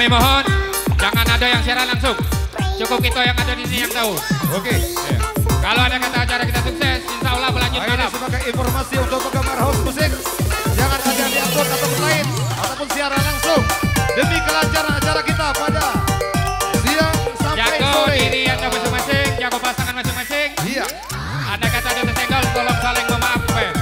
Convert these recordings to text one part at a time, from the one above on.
Kami mohon jangan ada yang siaran langsung. Cukup kita yang ada di sini yang tahu. Oke. Ya. Kalau ada kata acara kita sukses, insya Allah berlanjut malam. Sebagai informasi untuk penggemar house musik, jangan ada diatur ataupun lain ataupun siaran langsung demi kelancaran acara kita pada siang sampai jago sore. diri anda masing-masing, jago pasangan masing-masing. Iya. Ada kata ada tersenggol, tolong saling memaafkan.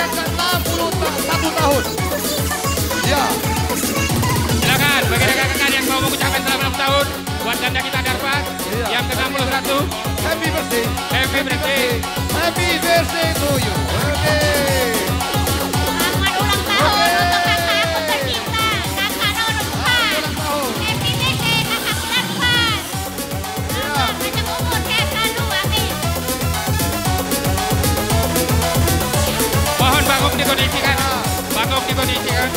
yang ke-61 tahun. Ya. Silakan bagi rekan-rekan yang mau mengucapkan selamat ulang tahun buat janda kita Darpa yang ke-61. Happy birthday. Happy birthday. Happy birthday to you. Oke. Selamat ulang tahun untuk kakak aku tercinta, kakak Norman. Happy birthday kakak Darpan. Panjang umur, sehat selalu, amin. Mohon bangkok dikondisikan. Bangkok dikondisikan.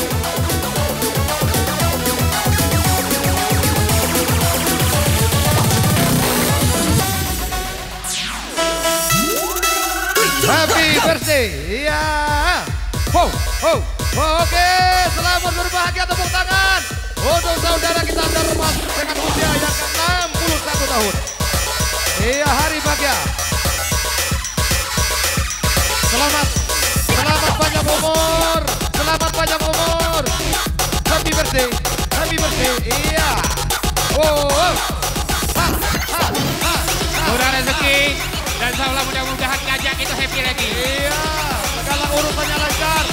Happy birthday. Iya. Ho, ho. Oke, selamat berbahagia, tepuk tangan untuk saudara kita Darmas dengan usia yang ke-61 tahun. Iya, hari bahagia. Selamat panjang umur. Selamat panjang umur. Happy birthday. Happy birthday. Iya. Oh. Ha, ha, ha. Murah rezeki dan seolah mudah-mudahan ngajak itu happy lagi. Iya, segala urusannya lancar.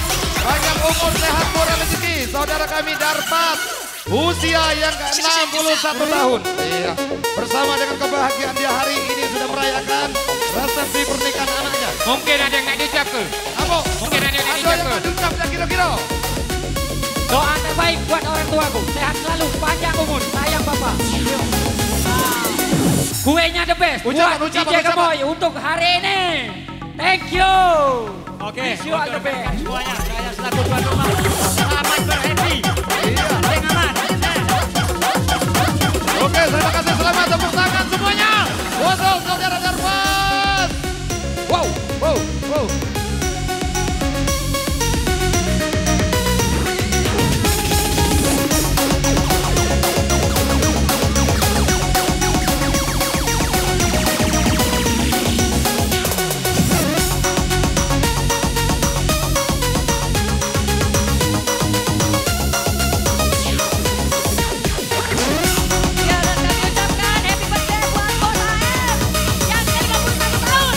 Panjang umur, sehat, murah rezeki. Saudara kami Darpat, usia yang ke-61 tahun. Iya, bersama dengan kebahagiaan dia hari ini sudah merayakan resepsi pernikahan anaknya. Mungkin ada yang nggak diucapkan. Apa? Mungkin ada yang nggak Ada yang diucapkan. diucapkan kira-kira. Doa terbaik buat orang tuaku, sehat selalu, panjang umur, sayang bapak. Kuenya the best Ucapan, buat ucapan, DJ ucapan. Gemoy untuk hari ini. Thank you. Oke, Wish you all the best. semuanya, saya selaku tuan rumah, selamat berhappy. Iya. Dengan Oke, terima kasih. Selamat, tepuk tangan semuanya. Untuk saudara Darpat. Wow, wow, wow. Ya, dan kami ucapkan happy birthday buat Bos AM yang ke-51 tahun.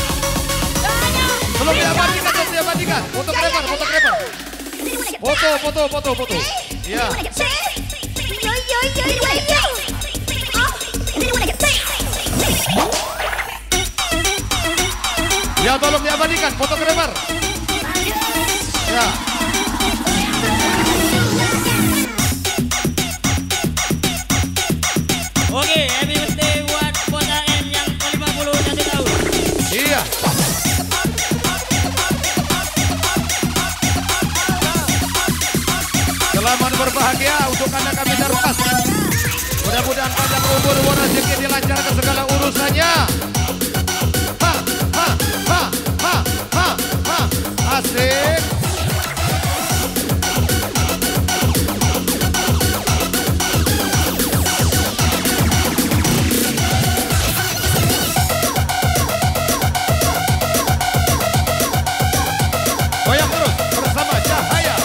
Doanya Belum diabadikan. Fotografer. Foto. Iya. Ya, tolong diabadikan, fotografer. Ya. Oke, happy birthday buat Bos AM yang ke-51 tahun. Iya. Selamat berbahagia untuk Anda kami Darpas. Mudah-mudahan panjang umur, rezeki dilancarkan segala urusannya. Ha, ha, ha, ha, ha, ha. Asik. Goyang terus bersama Cahaya.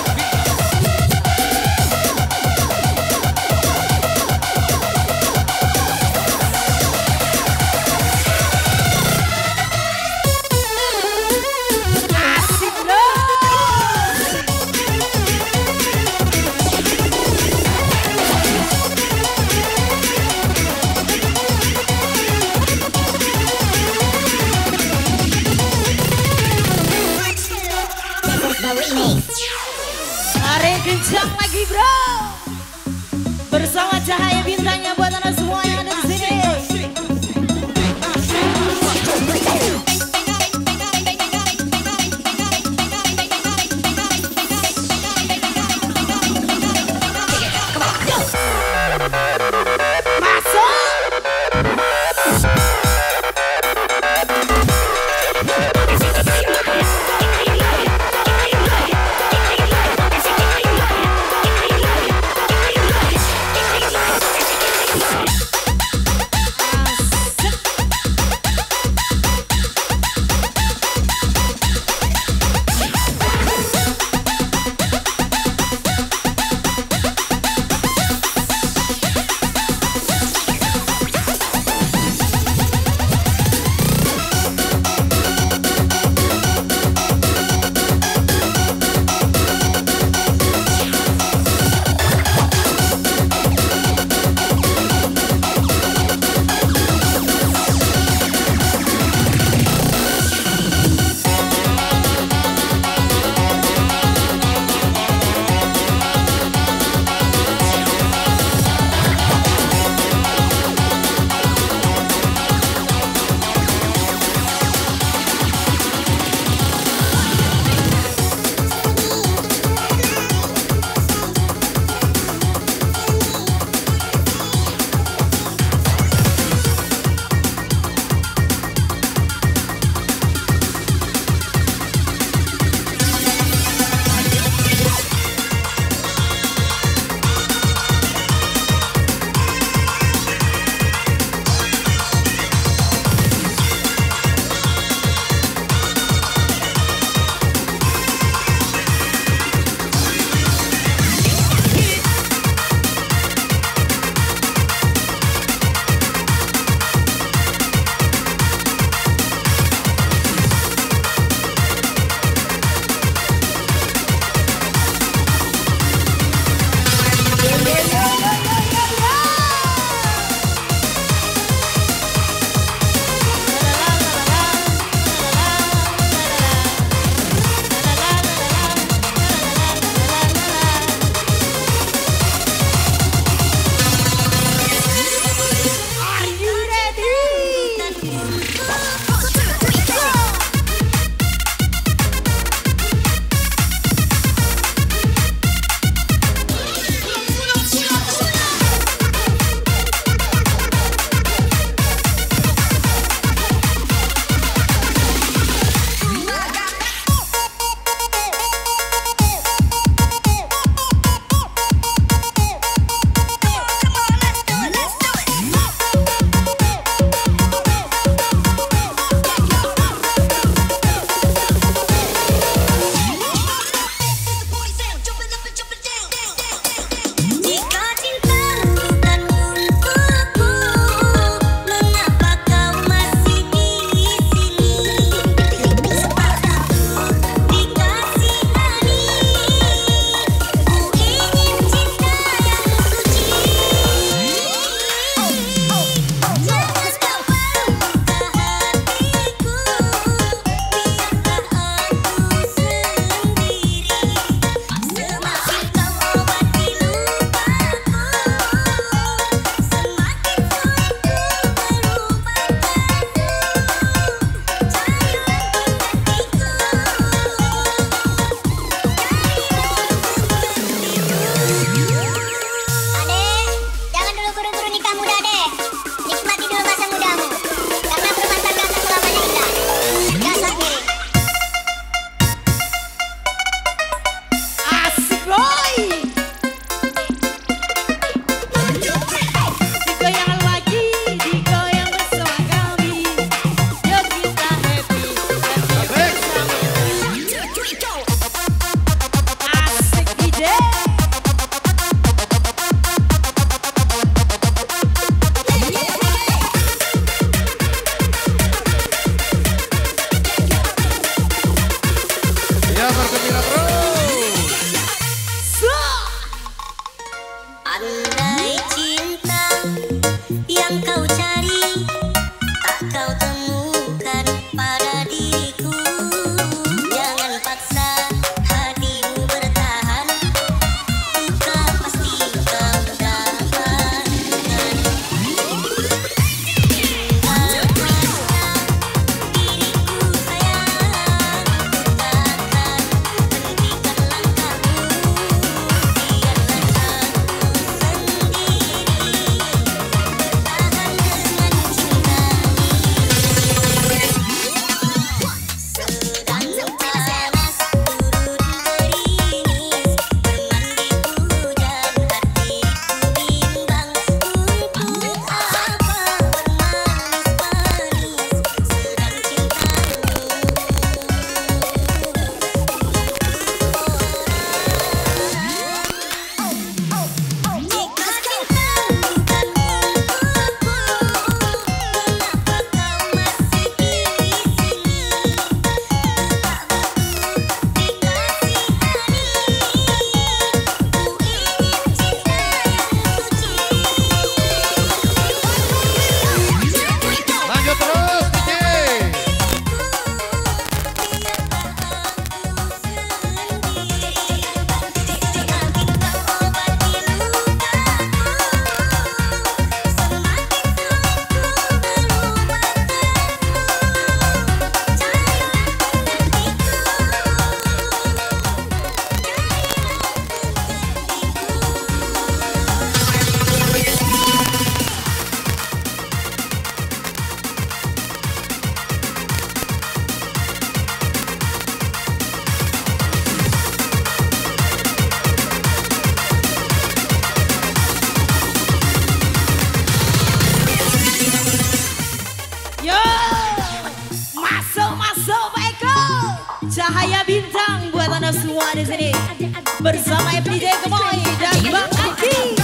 Hari kencang lagi bro. Bersama cahaya bintangnya buat anda semua yang ada di sini. Andai cinta yang kau cari tak kau temukan pada diriku, jangan paksa hatimu bertahan, buka pasti kau dapatkan. Diriku sayang, takkan hentikan langkahmu, biarlah aku sendiri bertahan dengan cinta ini. Sedang panas turun gerimis, bermandi hujan hatiku bimbang, untuk apa bermanis-manis sedang cintamu. Jika cinta bukan untukku, kenapa kau masih di sini? Tak bagus dikasihani, ku ingin cinta yang suci. Lanjut terus, DJ. Yo, masuk Pak Eko. Cahaya bintang buat anda semua di sini. Bersama FDJ Gemoy dan Bang Aki.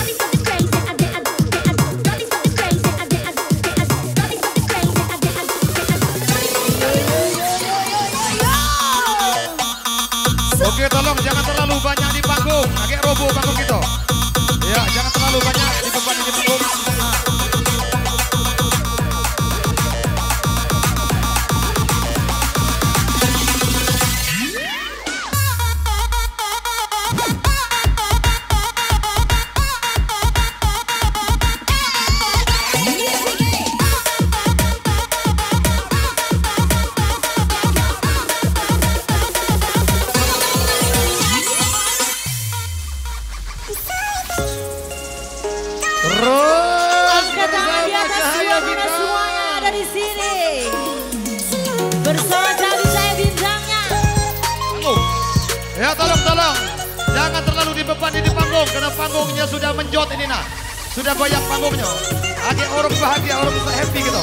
Oke, tolong jangan terlalu banyak di panggung, agak roboh panggung kita. Ya, jangan terlalu banyak dibebani di panggung. Terus Angkat tangan di bersama atas Cahaya semuanya semuanya ada di sini. Bersama Cahaya bintangnya. Ya, tolong. Jangan terlalu dibebani di panggung karena panggungnya sudah menjot ini nah. Sudah banyak panggungnya. Agak orang bahagia, orang bisa happy gitu.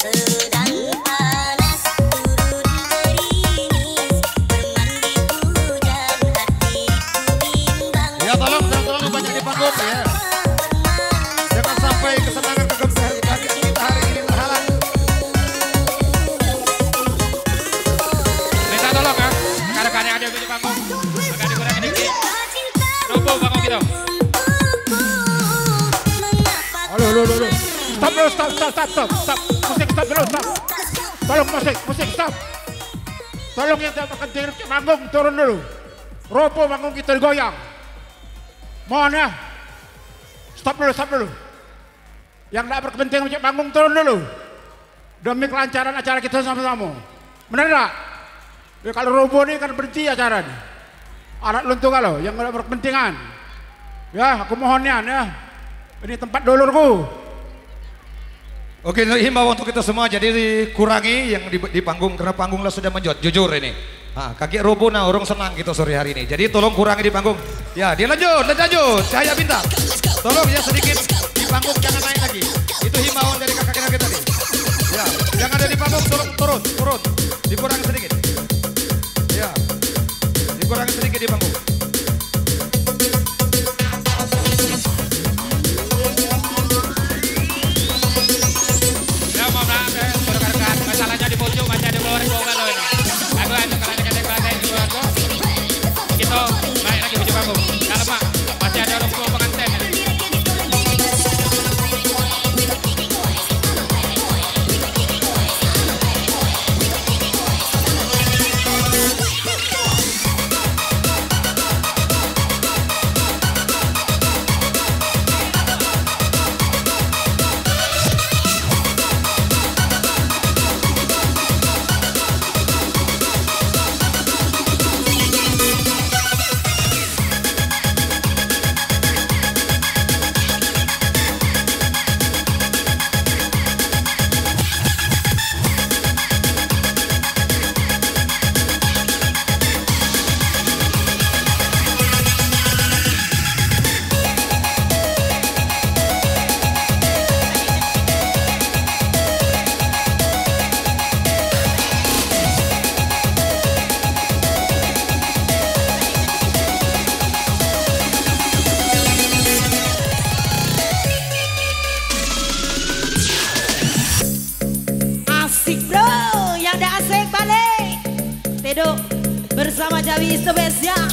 Sedang panas turun gerimis, bermandi hujan hatiku bimbang. Ya, tolong jangan terlalu banyak di panggung ya. Jangan sampai kesenangan kebahagiaan kita hari ini terhalang. Minta tolong ya, rekan-rekan yang ada di panggung. Agak dikurangi dikit. Roboh panggung kita. Halo. Stop dulu, stop. Musik stop dulu, stop. Tolong musik stop. Tolong yang tidak berkepentingan di panggung turun dulu. Robo panggung kita digoyang. Mohon ya. Stop dulu. Yang tidak berkepentingan di panggung turun dulu. Demi kelancaran acara kita sama-sama. Benar enggak? Ya, kalau robo ini kan berhenti acara ini. Alat luntung kalau yang tidak berkepentingan. Ya, aku mohonnya ya. Ini tempat dulurku. Oke, himbauan untuk kita semua jadi dikurangi yang di panggung karena panggunglah sudah menjot. Jujur ini. Kaki robo nah orang senang gitu sore hari ini. Jadi tolong kurangi di panggung. Ya, dia lanjut. Cahaya bintang. Tolong ya sedikit di panggung jangan naik lagi. Itu himbauan dari kakak kita nih. Ya, yang ada di panggung turun. Dikurangi sedikit. Ya. Dikurangi sedikit di panggung. Ya mohon maaf ya, rekan-rekan. Masalahnya di pojok masih ada keluar bola loh ini. Aku ada kalau ada kelas di luar kok. Kita naik lagi pojok panggung. Kalau mak masih ada orang tua pengantin. Tedo bersama Jawi spesial.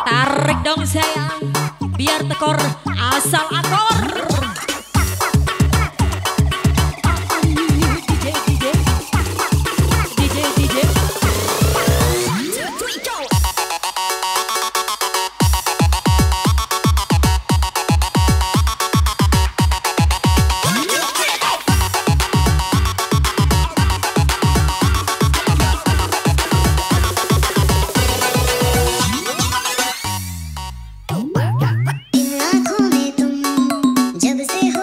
Tarik dong sayang, biar tekor asal akor. DJ. इन आँखों में तुम जब से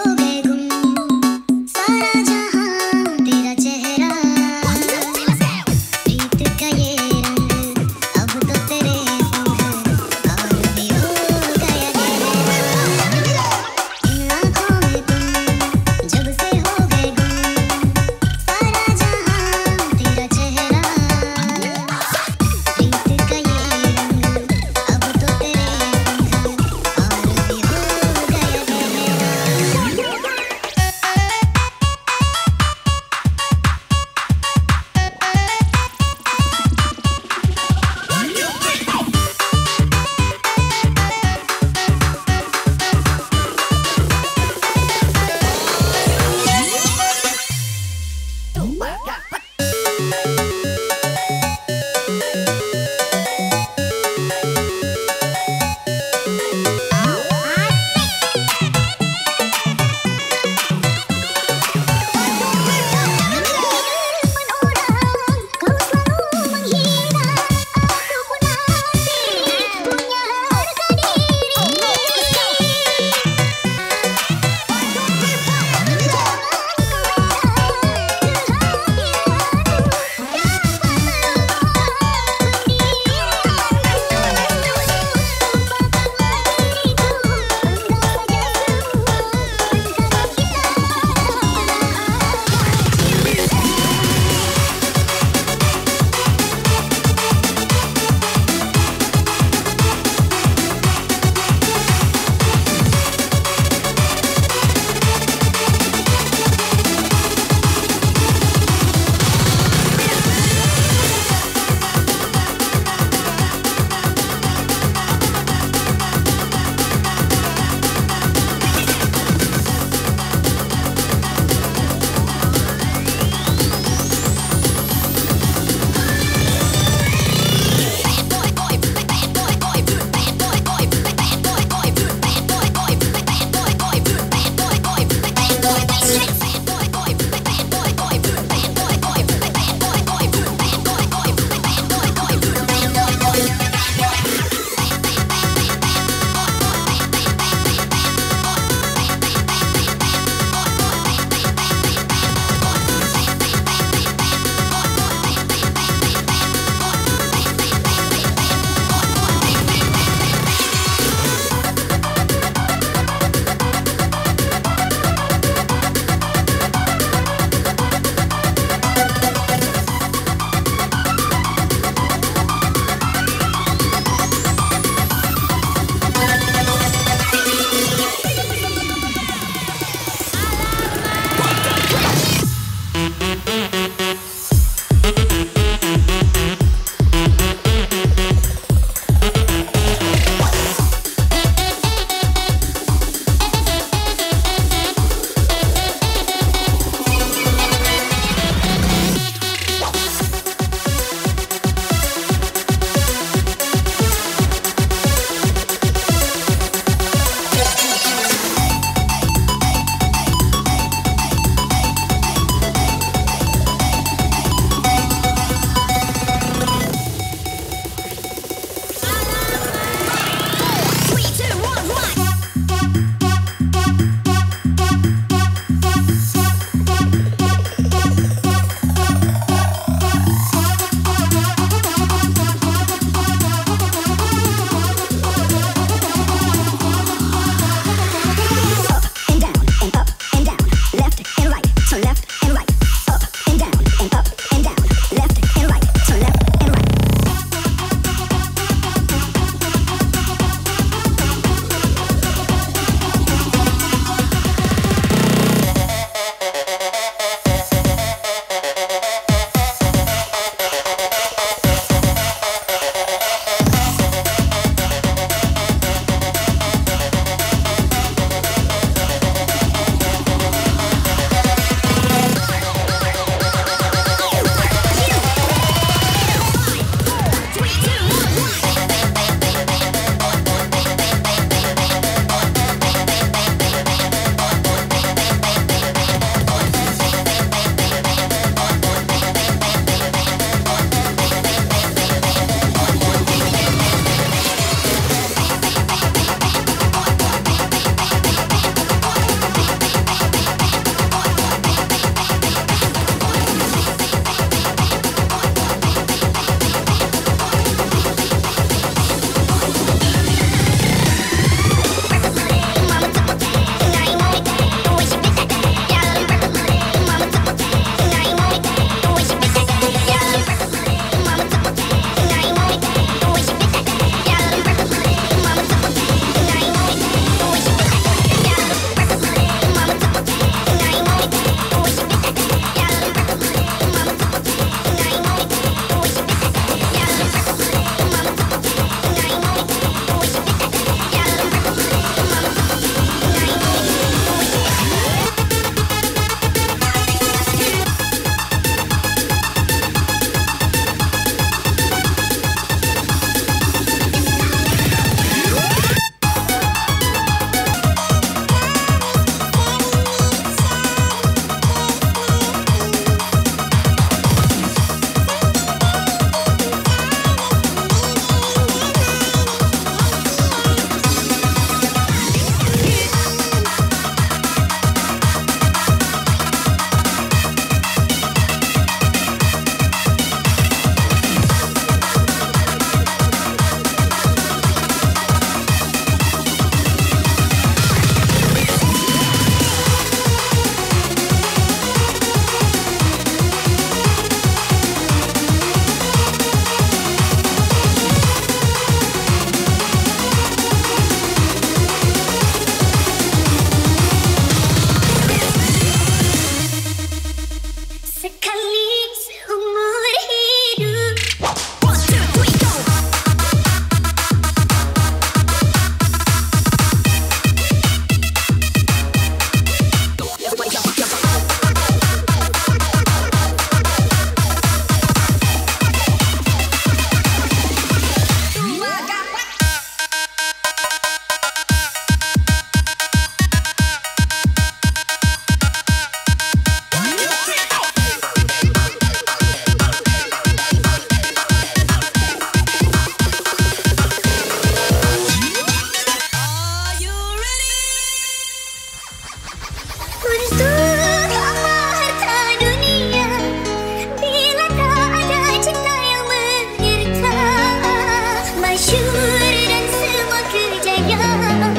masyhur dan semua kejayaan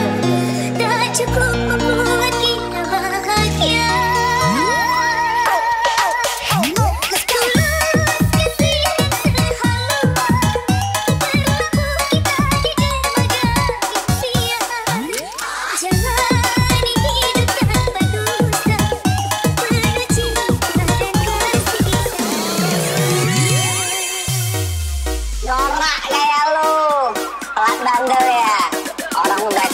tak cukup membuat kita bahagia. Norak kayak lu, pelat bandel ya. Orang udah